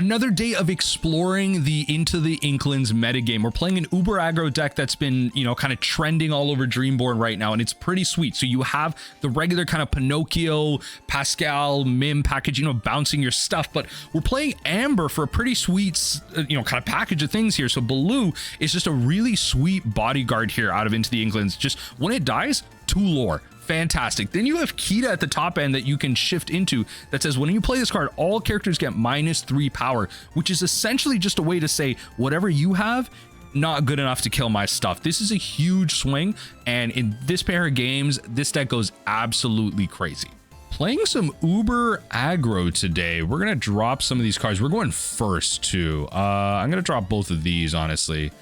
Another day of exploring the Into the Inklings metagame. We're playing an uber aggro deck that's been, you know, kind of trending all over Dreamborn right now, and it's pretty sweet. So you have the regular kind of Pinocchio, Pascal, Mim package, you know, bouncing your stuff, but we're playing Amber for a pretty sweet, you know, kind of package of things here. So Baloo is just a really sweet bodyguard here out of Into the Inklings. Just when it dies, 2 lore. Fantastic. Then you have Kida at the top end that you can shift into that says when you play this card, all characters get -3 power, which is essentially just a way to say whatever you have, not good enough to kill my stuff. This is a huge swing, and in this pair of games, this deck goes absolutely crazy. Playing some uber aggro today. We're gonna drop some of these cards. We're going first too. I'm gonna drop both of these, honestly.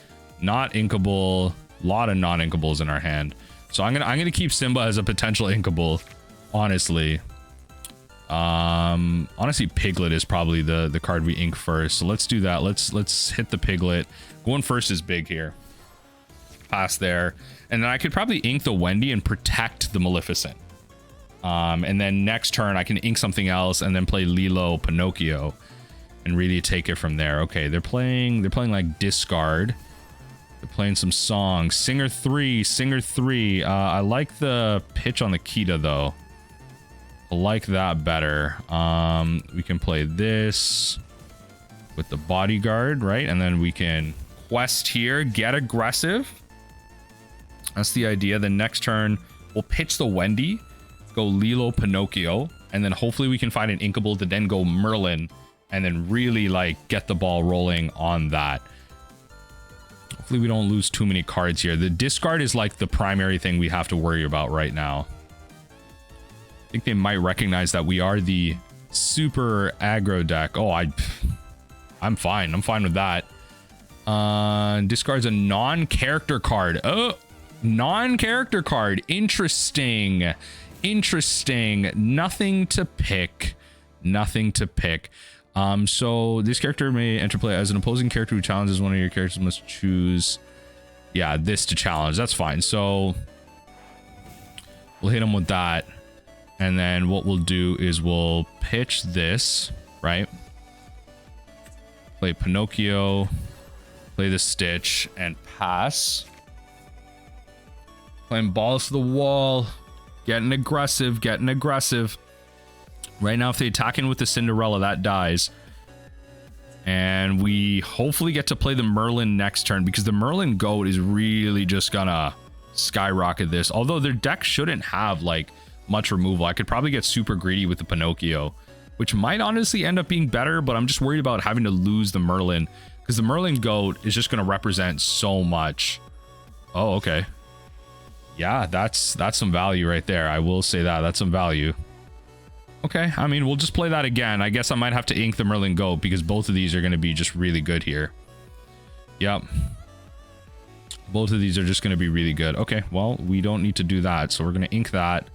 Not inkable, a lot of non-inkables in our hand. So I'm gonna keep Simba as a potential inkable, honestly. Honestly, Piglet is probably the card we ink first. So let's do that. Let's hit the Piglet. Going first is big here. Pass there, and then I could probably ink the Wendy and protect the Maleficent. And then next turn I can ink something else and then play Lilo, Pinocchio, and really take it from there. Okay, they're playing like discard. They're playing some songs. Singer 3. I like the pitch on the Kida though. I like that better. We can play this with the bodyguard, right? And then we can quest here, get aggressive. That's the idea. The next turn we'll pitch the Wendy, go Lilo, Pinocchio, and then hopefully we can find an inkable to then go Merlin and then really like get the ball rolling on that. Hopefully we don't lose too many cards here. The discard is like the primary thing we have to worry about right now. I think they might recognize that we are the super aggro deck. Oh, I'm fine. I'm fine with that. Discards a non-character card. Oh, non-character card. Interesting. Nothing to pick. So this character may enter play as an opposing character who challenges one of your characters must choose, yeah, this to challenge. That's fine. So we'll hit him with that. And then what we'll do is we'll pitch this, right? Play Pinocchio, play the Stitch, and pass. Playing balls to the wall, getting aggressive. Right now, if they attack in with the Cinderella, that dies. And we hopefully get to play the Merlin next turn because the Merlin goat is really just gonna skyrocket this. Although their deck shouldn't have like much removal. I could probably get super greedy with the Pinocchio, which might honestly end up being better, but I'm just worried about having to lose the Merlin because the Merlin goat is just gonna represent so much. Oh, okay. Yeah, that's some value right there. I will say that. That's some value. Okay, I mean, we'll just play that again. I guess I might have to ink the Merlin goat because both of these are going to be just really good here. Yep. Both of these are just going to be really good. Okay, well, we don't need to do that. So we're going to ink that.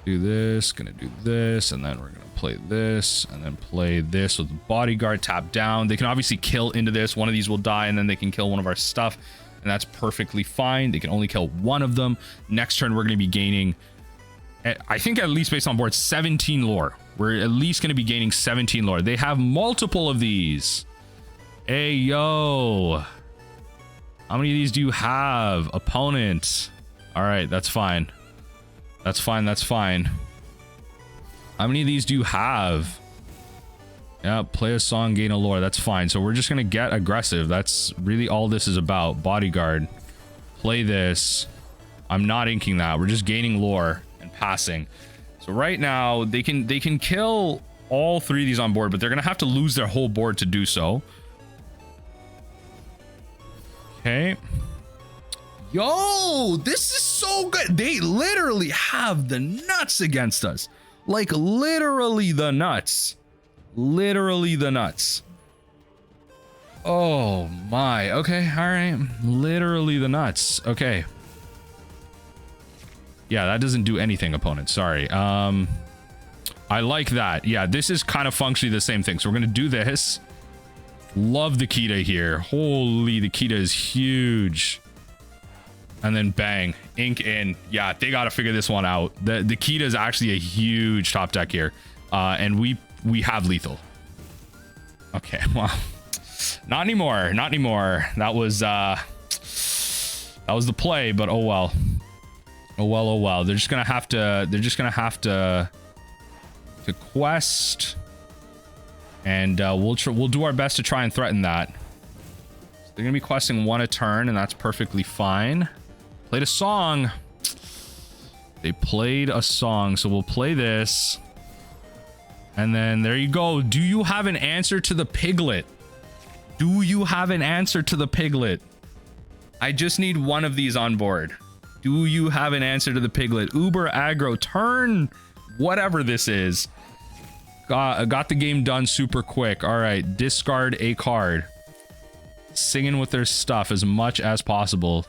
Do this, going to do this, and then we're going to play this, and then play this with the bodyguard, tap down. They can obviously kill into this. One of these will die, and then they can kill one of our stuff, and that's perfectly fine. They can only kill one of them. Next turn, we're going to be gaining, I think at least based on board, 17 lore. We're at least going to be gaining 17 lore. They have multiple of these. Hey, yo. How many of these do you have? Opponent. All right, that's fine. That's fine. How many of these do you have? Yeah, play a song, gain a lore. That's fine. So we're just going to get aggressive. That's really all this is about. Bodyguard. Play this. I'm not inking that. We're just gaining lore and passing. So right now they can kill all 3 of these on board, but they're gonna have to lose their whole board to do so. Okay. Yo, this is so good. They literally have the nuts against us. Like literally the nuts. Oh my. Okay, all right. Literally the nuts. Okay. Yeah, that doesn't do anything, opponent. Sorry. I like that. Yeah, this is kind of functionally the same thing. So we're going to do this. Love the Kida here. Holy, the Kida is huge. And then bang, ink in. Yeah, they got to figure this one out. The Kida is actually a huge top deck here. And we have lethal. Okay, well, not anymore. Not anymore. That was the play, but oh well. Oh well, oh well. They're just gonna have to quest, and we'll do our best to try and threaten that. So they're gonna be questing 1 a turn, and that's perfectly fine. Played a song. They played a song, so we'll play this. And then there you go. Do you have an answer to the Piglet? Do you have an answer to the Piglet? I just need one of these on board. Do you have an answer to the Piglet? Uber aggro, turn whatever this is. Got the game done super quick. All right, discard a card. Singing with their stuff as much as possible.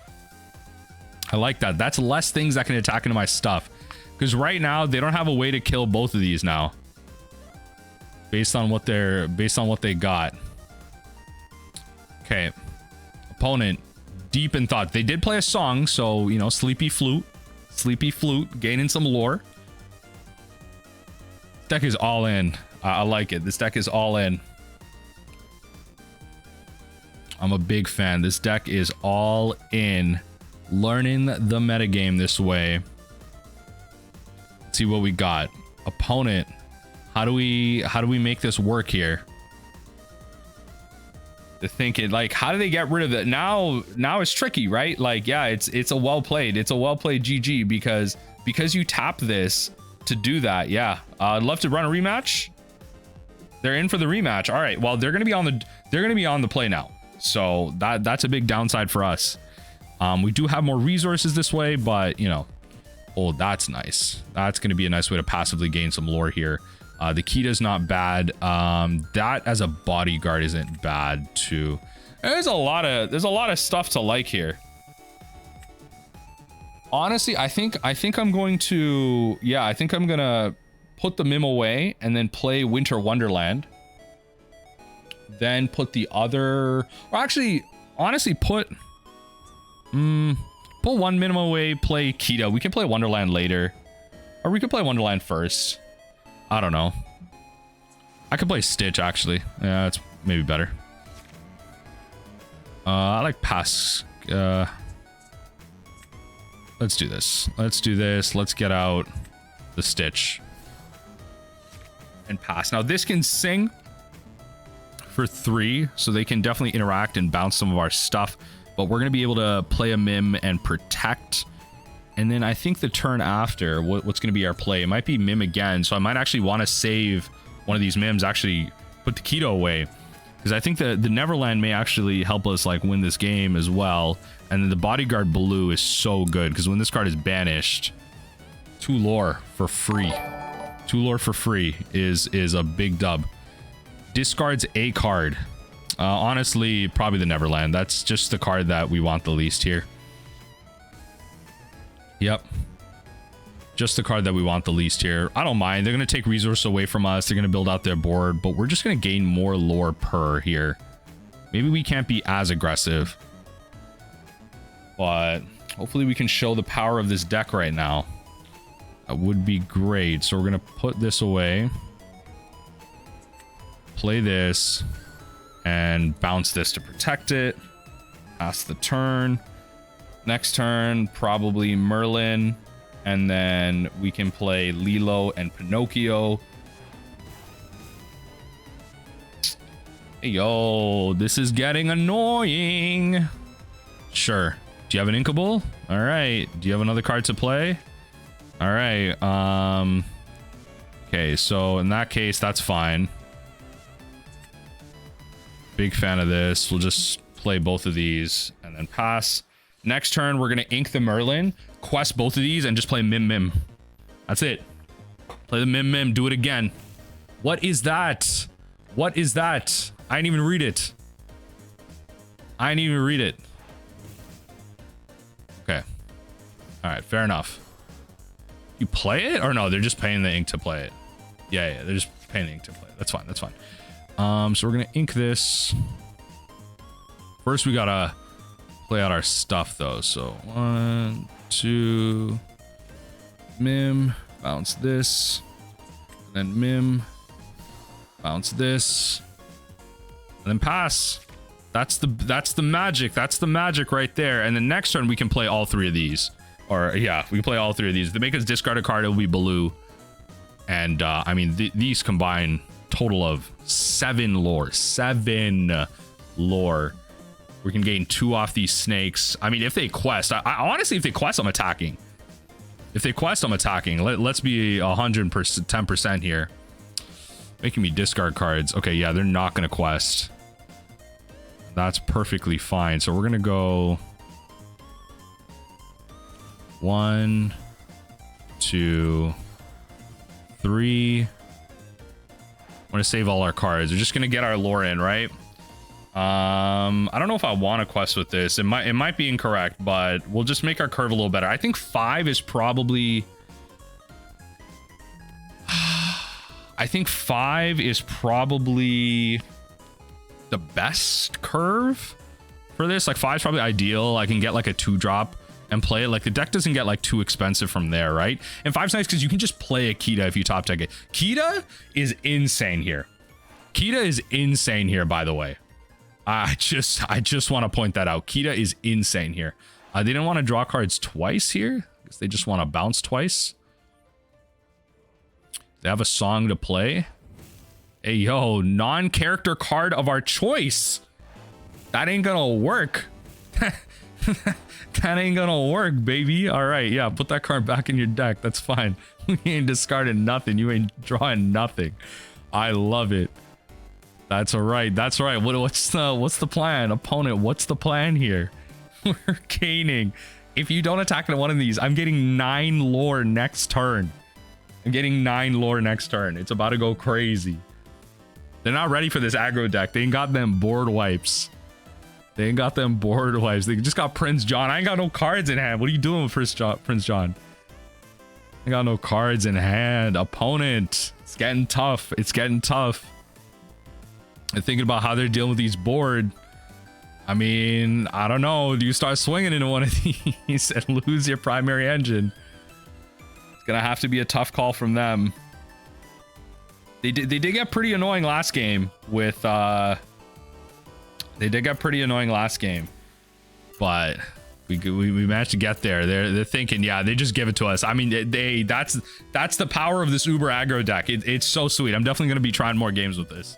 I like that. That's less things that can attack into my stuff. Because right now, they don't have a way to kill both of these now. Based on what they got. Okay. Opponent, deep in thought. They did play a song, so, you know, Sleepy Flute, gaining some lore. This deck is all in. I like it. This deck is all in. I'm a big fan. This deck is all in. Learning the metagame this way. Let's see what we got. Opponent. How do we make this work here? To think it, like, how do they get rid of it? Now it's tricky, right? Like, yeah, it's a well played GG because you tap this to do that. Yeah, I'd love to run a rematch. They're in for the rematch. All right, well, they're gonna be on the play now, so that's a big downside for us. We do have more resources this way, but you know, oh, that's nice. That's gonna be a nice way to passively gain some lore here. The Kida's not bad. That as a bodyguard isn't bad too. There's a lot of stuff to like here. Honestly, I think I'm going to, yeah, I think I'm gonna put the Mim away and then play Winter Wonderland. Then put the other, or actually, honestly, put one Mim away, play Kida. We can play Wonderland later, or we could play Wonderland first. I don't know. I could play Stitch, actually. Yeah, that's maybe better. I like Pass. Let's do this. Let's get out the Stitch. And pass. Now, this can sing for 3, so they can definitely interact and bounce some of our stuff. But we're going to be able to play a Mim and protect. And then I think the turn after, what's going to be our play? It might be Mim again. So I might actually want to save one of these Mims, actually put the Kida away. Because I think the Neverland may actually help us like win this game as well. And then the Bodyguard Baloo is so good. Because when this card is banished, 2 lore for free. 2 lore for free is a big dub. Discards a card. Honestly, probably the Neverland. That's just the card that we want the least here. Yep. Just the card that we want the least here. I don't mind. They're going to take resource away from us. They're going to build out their board, but we're just going to gain more lore per here. Maybe we can't be as aggressive, but hopefully we can show the power of this deck right now. That would be great. So we're going to put this away. Play this and bounce this to protect it. Pass the turn. Next turn, probably Merlin. And then we can play Lilo and Pinocchio. Hey, yo, this is getting annoying. Sure. Do you have an Inkable? All right. Do you have another card to play? All right. Okay, so in that case, that's fine. Big fan of this. We'll just play both of these and then pass. Next turn, we're going to ink the Merlin, quest both of these, and just play Mim. That's it. Play the Mim. Do it again. What is that? What is that? I didn't even read it. Okay. All right, fair enough. You play it? Or no, they're just paying the ink to play it. Yeah, they're just paying the ink to play it. That's fine. So we're going to ink this. First, we got to play out our stuff though. So 1, 2, Mim, bounce this, and then Mim, bounce this, And then pass. That's the magic. That's the magic right there. And then next turn we can play all three of these. Or yeah, we can play all three of these. If they make us discard a card, it'll be Baloo. And I mean, these combine total of 7 lore. 7 lore. We can gain 2 off these snakes. I mean, if they quest, I honestly, if they quest, I'm attacking. If they quest, I'm attacking. Let's be 110% here. Making me discard cards. Okay, yeah, they're not going to quest. That's perfectly fine. So we're going to go 1, 2, 3. I want to save all our cards. We're just going to get our lore in, right? I don't know if I want to quest with this. It might be incorrect, but we'll just make our curve a little better. I think 5 is probably... I think 5 is probably the best curve for this. Like 5 is probably ideal. I can get like a 2-drop and play it. Like the deck doesn't get like too expensive from there, right? And 5's nice because you can just play a Kida if you top deck it. Kida is insane here. Kida is insane here, by the way. I just want to point that out. Kida is insane here. They didn't want to draw cards twice here because they just want to bounce twice. They have a song to play. Hey, yo, non-character card of our choice. That ain't gonna work. That ain't gonna work, baby. All right, yeah, put that card back in your deck. That's fine. We ain't discarding nothing. You ain't drawing nothing. I love it. That's all right. That's right. What's the plan, opponent? What's the plan here? We're gaining. If you don't attack one of these, I'm getting 9 lore next turn. I'm getting 9 lore next turn. It's about to go crazy. They're not ready for this aggro deck. They ain't got them board wipes. They ain't got them board wipes. They just got Prince John. I ain't got no cards in hand. What are you doing with Prince John? I got no cards in hand. Opponent. It's getting tough. It's getting tough. And thinking about how they're dealing with these board. I mean, I don't know. Do you start swinging into one of these and lose your primary engine? It's gonna have to be a tough call from them. They did get pretty annoying last game with they did get pretty annoying last game, but we managed to get there. They're thinking, yeah, they just give it to us. I mean, that's the power of this Uber aggro deck. It's so sweet. I'm definitely gonna be trying more games with this.